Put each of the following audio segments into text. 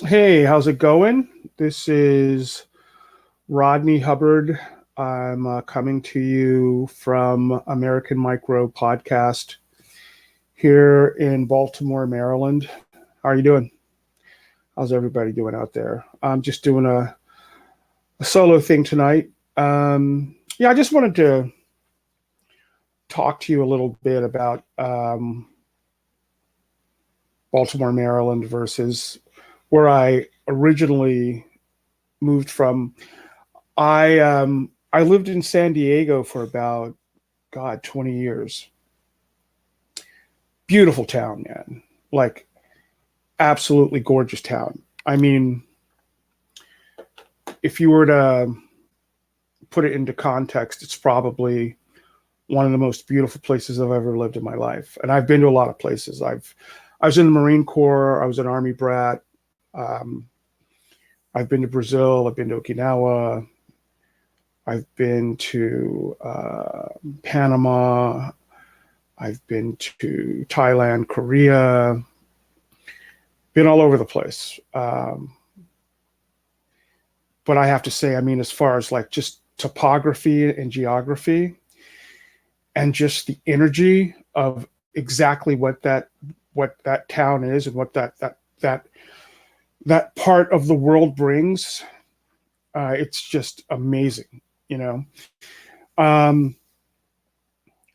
Hey, how's it going? This is Rodney Hubbard. I'm coming to you from American Micro Podcast here in Baltimore, Maryland. How are you doing? How's everybody doing out there? I'm just doing a solo thing tonight. Yeah, I just wanted to talk to you a little bit about Baltimore, Maryland versus where I originally moved from. I lived in San Diego for about 20 years. Beautiful town, man. Like absolutely gorgeous town. I mean, if you were to put it into context, it's probably one of the most beautiful places I've ever lived in my life. And I've been to a lot of places. I was in the Marine Corps. I was an Army brat. Um, I've been to Brazil. I've been to Okinawa. I've been to Panama. I've been to Thailand, Korea, been all over the place. But I have to say, I mean, as far as like just topography and geography and just the energy of exactly what that town is and what that part of the world brings, it's just amazing, you know. Um,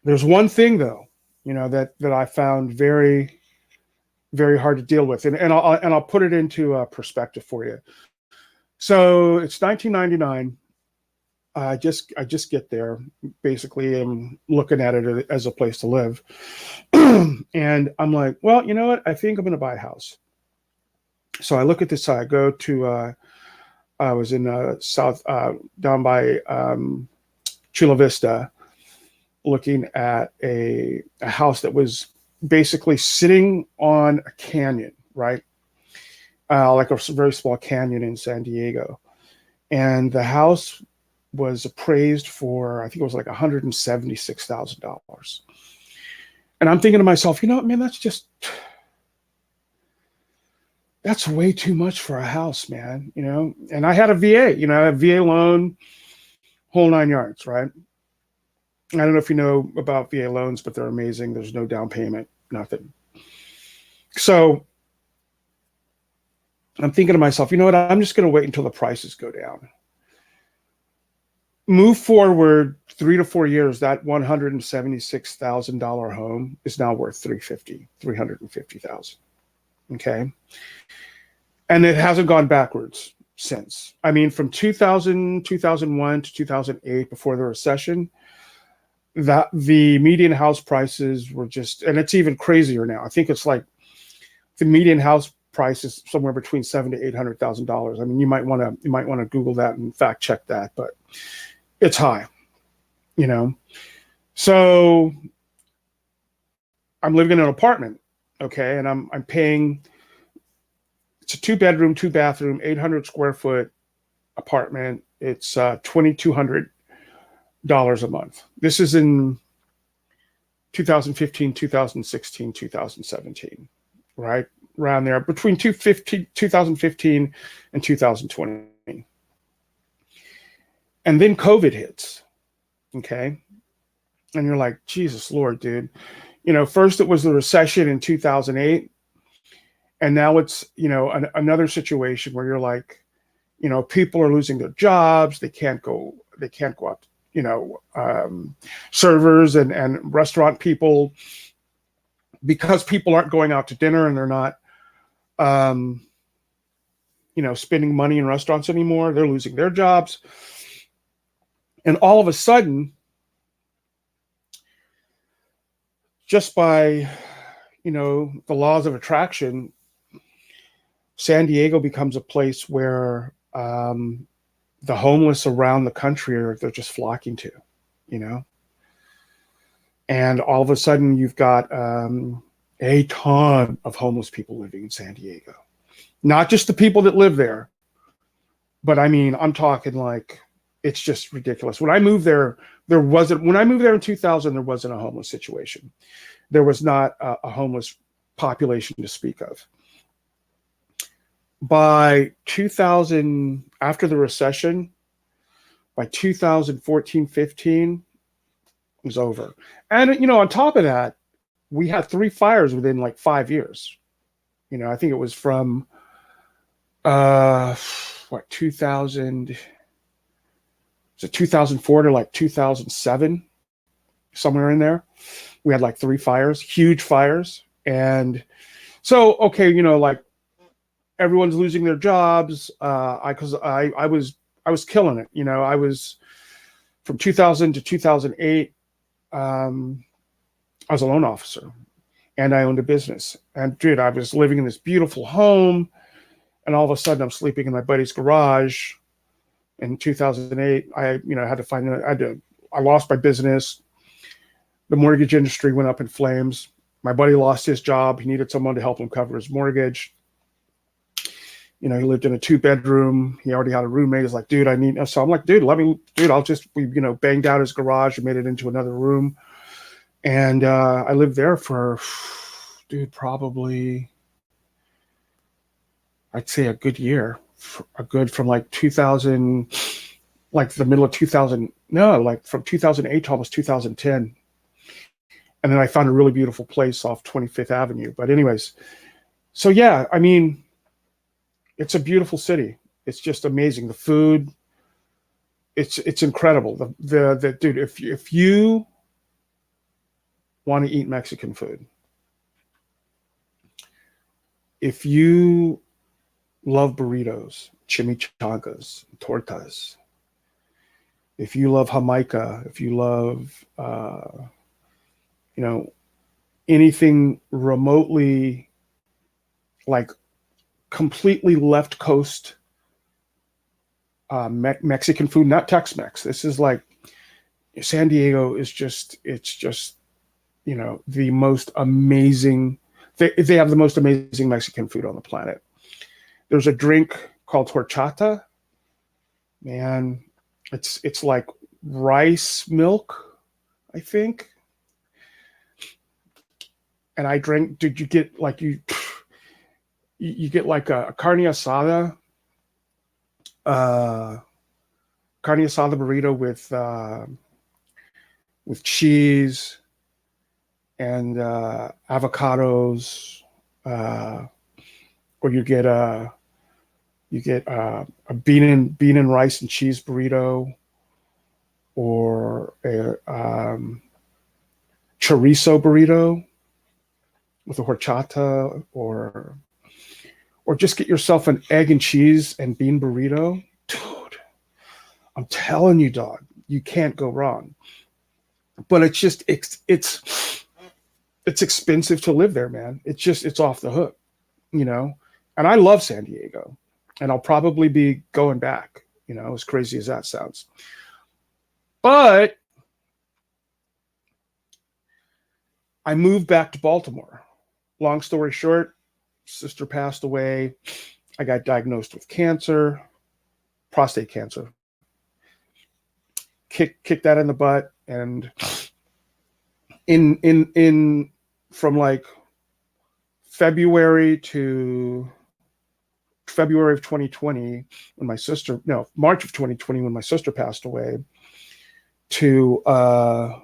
there's one thing though, that I found very, very hard to deal with, and I'll put it into perspective for you. So it's 1999. I just get there. Basically, I'm looking at it as a place to live, and I'm like, well, you know what? I think I'm going to buy a house. So I look at this. I go to. I was in South down by Chula Vista, looking at a house that was basically sitting on a canyon, right? Like a very small canyon in San Diego. And the house was appraised for, I think it was like $176,000. And I'm thinking to myself, man, that's way too much for a house, man, And I had a VA, a VA loan, whole nine yards, right? I don't know if you know about VA loans, but they're amazing. There's no down payment, nothing. So I'm thinking to myself, you know what? I'm just going to wait until the prices go down. Move forward 3 to 4 years, that $176,000 home is now worth 350,000. Okay. And it hasn't gone backwards since. I mean, from 2000, 2001 to 2008, before the recession, that the median house prices were just, and it's even crazier now. I think it's like the median house price is somewhere between $700,000 to $800,000. I mean, you might want to Google that and fact check that, but it's high, So I'm living in an apartment, okay, and I'm paying. It's a 2 bedroom, 2 bathroom, 800 square foot apartment. It's $2,200 a month. This is in 2015, 2016, 2017, right? Around there, between 2015 and 2020. And then COVID hits, okay? And you're like, Jesus Lord, dude. First it was the recession in 2008. And now it's, another situation where you're like, people are losing their jobs. They can't go out, servers and restaurant people, because people aren't going out to dinner and they're not, spending money in restaurants anymore. They're losing their jobs. And all of a sudden, just by, the laws of attraction, San Diego becomes a place where the homeless around the country they're just flocking to, And all of a sudden, you've got a ton of homeless people living in San Diego. Not just the people that live there, but I mean, I'm talking like, it's just ridiculous. When I moved there, when I moved there in 2000, there wasn't a homeless situation. There was not a homeless population to speak of. By 2000, after the recession, by 2014, 15, it was over. And, on top of that, we had three fires within like 5 years. I think it was from, uh, what, 2000, was it 2004 to like 2007, somewhere in there. We had like three fires, huge fires. And so, okay, like everyone's losing their jobs. Because I was killing it. I was from 2000 to 2008. I was a loan officer, and I owned a business. And dude, I was living in this beautiful home, and all of a sudden, I'm sleeping in my buddy's garage. In 2008, had to find. I lost my business. The mortgage industry went up in flames. My buddy lost his job. He needed someone to help him cover his mortgage. He lived in a 2-bedroom. He already had a roommate. He's like, dude, I need. So I'm like, dude, I'll just, we, banged out his garage and made it into another room. And I lived there for, dude, probably, I'd say a good year, from like 2000, like the middle of 2000, no, like from 2008 to almost 2010. And then I found a really beautiful place off 25th Avenue. But anyways, so yeah, I mean, it's a beautiful city. It's just amazing. The food, it's incredible. The dude, if you want to eat Mexican food, if you love burritos, chimichangas, tortas, if you love Jamaica, if you love, anything remotely like completely left coast Mexican food, not Tex-Mex. This is like San Diego is it's just, the most amazing. They have the most amazing Mexican food on the planet. There's a drink called horchata. Man, it's like rice milk, I think. And I drank. Did you get like you get like a carne asada, burrito with cheese and avocados, or you get a bean and rice and cheese burrito, or a chorizo burrito with a horchata, or just get yourself an egg and cheese and bean burrito. Dude, I'm telling you, dog, you can't go wrong. But it's expensive to live there, man. It's off the hook, And I love San Diego, and I'll probably be going back, as crazy as that sounds. But I moved back to Baltimore. Long story short, sister passed away. I got diagnosed with cancer, prostate cancer. Kicked that in the butt, and in from like February of 2020, when March of 2020, when my sister passed away, to I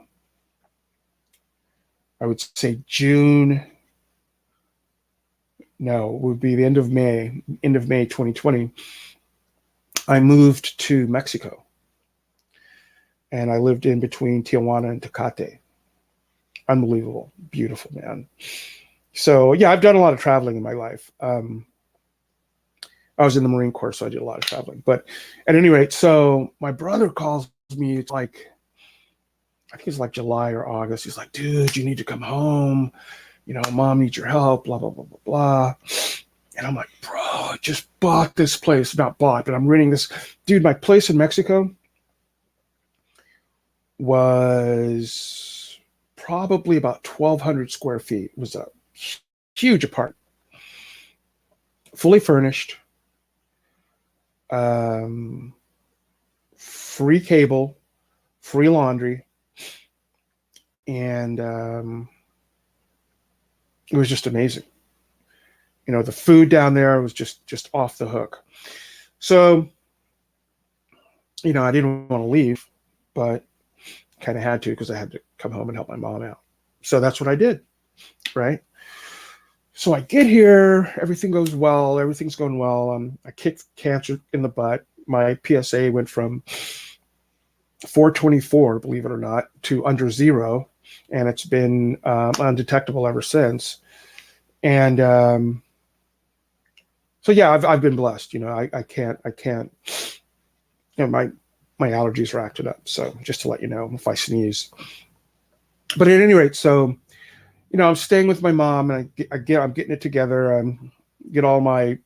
would say June. No, it would be the end of May 2020. I moved to Mexico, and I lived in between Tijuana and Tecate. Unbelievable, beautiful, man. So yeah, I've done a lot of traveling in my life. I was in the Marine Corps, so I did a lot of traveling. But at any rate, so my brother calls me. It's like, I think it's like July or August. He's like, dude, you need to come home. Mom needs your help, blah, blah, blah, blah, blah. And I'm like, bro, I just bought this place. Not bought, but I'm renting this. Dude, my place in Mexico was probably about 1,200 square feet. It was a huge apartment, fully furnished, free cable, free laundry, and it was just amazing. The food down there was just off the hook. So, I didn't want to leave, but kind of had to because I had to come home and help my mom out. So that's what I did, right? So I get here, everything goes well, everything's going well. I kicked cancer in the butt. My PSA went from 424, believe it or not, to under zero, and it's been undetectable ever since. And so yeah, I've been blessed. I can't. My allergies are acted up. So just to let you know, if I sneeze. But at any rate, so I'm staying with my mom, and I'm getting it together. Get all my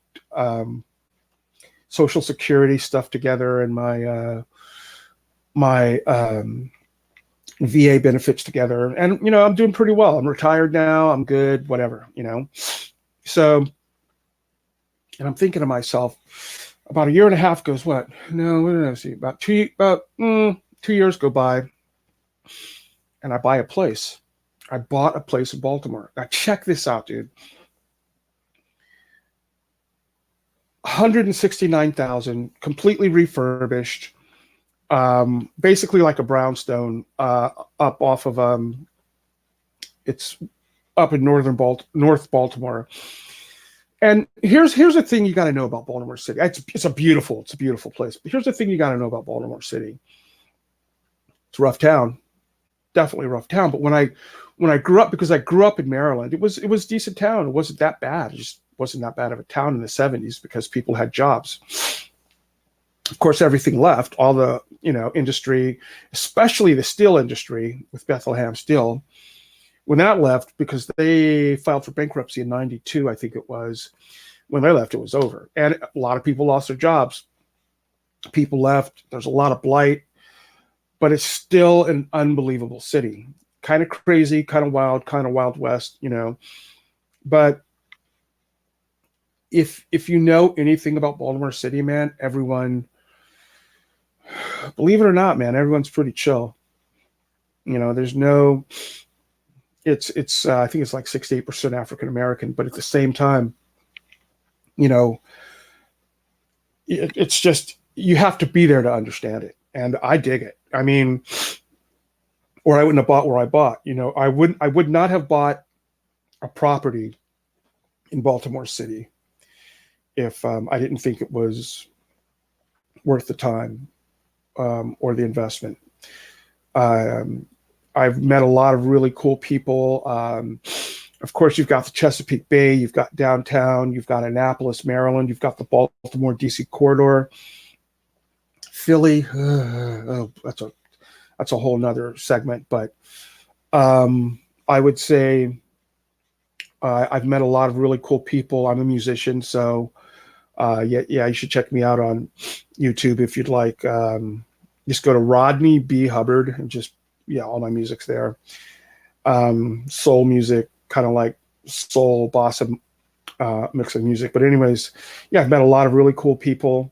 Social Security stuff together, and my VA benefits together, and I'm doing pretty well. I'm retired now. I'm good. Whatever. So, and I'm thinking to myself, about a year and a half goes what? No, what did I see? About 2 years go by, and I buy a place. I bought a place in Baltimore. Now check this out, dude. 169,000, completely refurbished, basically like a brownstone, up off of it's up in North Baltimore. And here's the thing you got to know about Baltimore City. It's a beautiful place. But here's the thing you got to know about Baltimore City. It's a rough town, definitely a rough town. But when I grew up, because I grew up in Maryland, it was a decent town. It wasn't that bad. It just wasn't that bad of a town in the 70s because people had jobs. Of course, everything left. All the industry, especially the steel industry with Bethlehem Steel. When that left, because they filed for bankruptcy in 92, I think it was, when they left, it was over. And a lot of people lost their jobs. People left. There's a lot of blight, but it's still an unbelievable city. Kind of crazy, kind of Wild West, But if you know anything about Baltimore City, man, everyone, believe it or not, man, everyone's pretty chill. There's no... It's I think it's like 68% African American, but at the same time, it's just, you have to be there to understand it, and I dig it. I mean, or I wouldn't have bought where I bought. I would not have bought a property in Baltimore City if I didn't think it was worth the time or the investment. I've met a lot of really cool people. Of course, you've got the Chesapeake Bay, you've got downtown, you've got Annapolis, Maryland, you've got the Baltimore, D.C. corridor. Philly, that's a whole nother segment. But I would say I've met a lot of really cool people. I'm a musician, so yeah, you should check me out on YouTube if you'd like. Just go to Rodney B. Hubbard and just, all my music's there. Soul music, kind of like soul bossa mix of music. But anyways, I've met a lot of really cool people,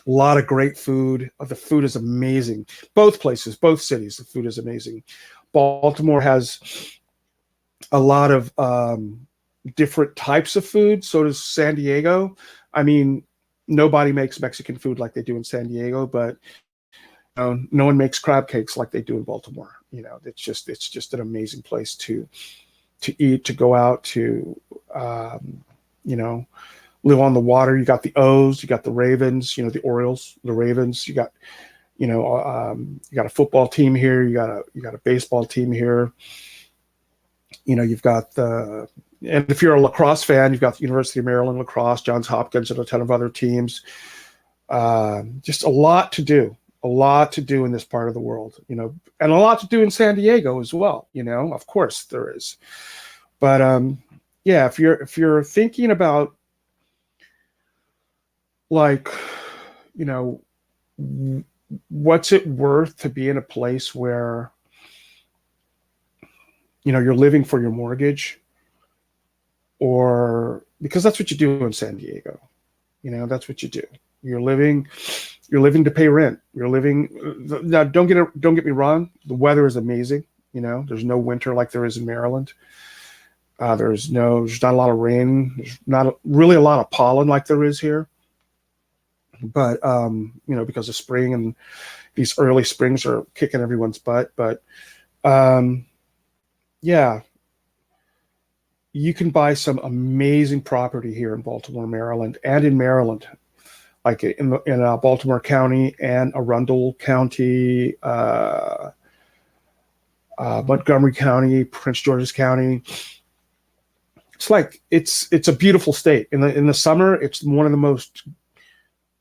a lot of great food. The food is amazing. Both places, both cities, the food is amazing. Baltimore has a lot of different types of food. So does San Diego. I mean, nobody makes Mexican food like they do in San Diego, but no one makes crab cakes like they do in Baltimore. It's just an amazing place to eat, to go out, to live on the water. You got the O's, you got the Ravens, the Orioles, the Ravens. You got you got a football team here. You got a baseball team here. You've got and if you're a lacrosse fan, you've got the University of Maryland lacrosse, Johns Hopkins, and a ton of other teams. Just a lot to do. A lot to do in this part of the world, and a lot to do in San Diego as well. Of course there is. But if you're thinking about, like, what's it worth to be in a place where you're living for your mortgage, or because that's what you do in San Diego. That's what you do. You're living to pay rent. You're living. Now, don't get me wrong. The weather is amazing. There's no winter like there is in Maryland. There's not a lot of rain. There's not really a lot of pollen like there is here. But because of spring, and these early springs are kicking everyone's butt. But um, yeah, you can buy some amazing property here in Baltimore, Maryland, and in Maryland, like in Baltimore County and Arundel County, Montgomery County, Prince George's County. It's a beautiful state. In the summer, it's one of the most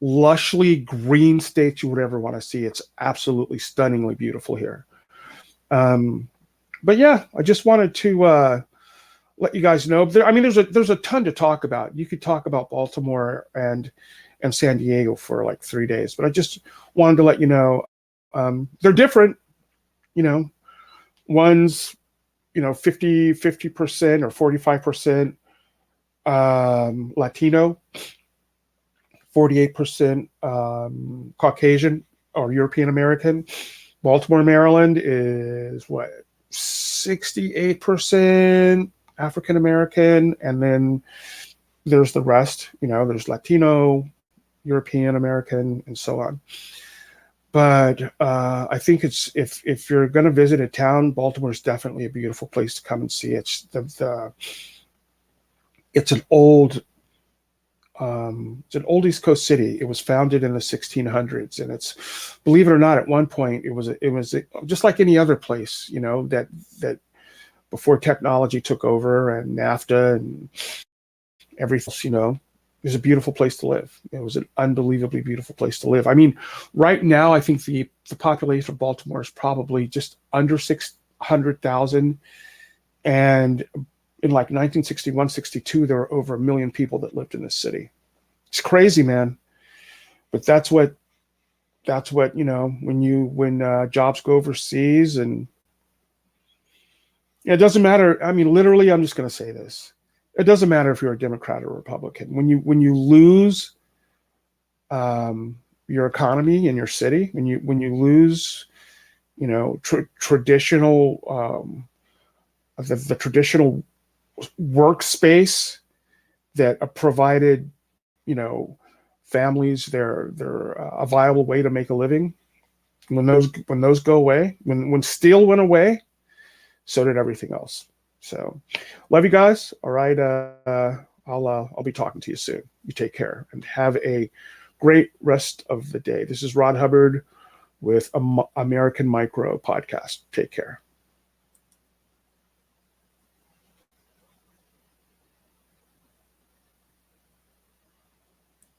lushly green states you would ever want to see. It's absolutely stunningly beautiful here. Um, but yeah, I just wanted to let you guys know. There's a ton to talk about. You could talk about Baltimore and San Diego for like 3 days, but I just wanted to let you know they're different. You know, one's 50% or 45% Latino, 48% Caucasian or European American. Baltimore, Maryland is what, 68% African American, and then there's the rest. There's Latino, European American, and so on. But I think if you're going to visit a town, Baltimore is definitely a beautiful place to come and see. It's an old East Coast city. It was founded in the 1600s, and believe it or not, at one point it was just like any other place, that before technology took over and NAFTA and everything else, it was a beautiful place to live. It was an unbelievably beautiful place to live. I mean, right now, I think the population of Baltimore is probably just under 600,000. And in like 1961, 62, there were over 1 million people that lived in this city. It's crazy, man. But that's what, when jobs go overseas, and it doesn't matter. I mean, literally, I'm just going to say this. It doesn't matter if you're a Democrat or Republican. When you lose your economy in your city, when you lose, traditional the traditional workspace that provided, families their a viable way to make a living. When those go away, when steel went away, so did everything else. So, love you guys. All right. I'll be talking to you soon. You take care and have a great rest of the day. This is Rod Hubbard with American Micro Podcast. Take care.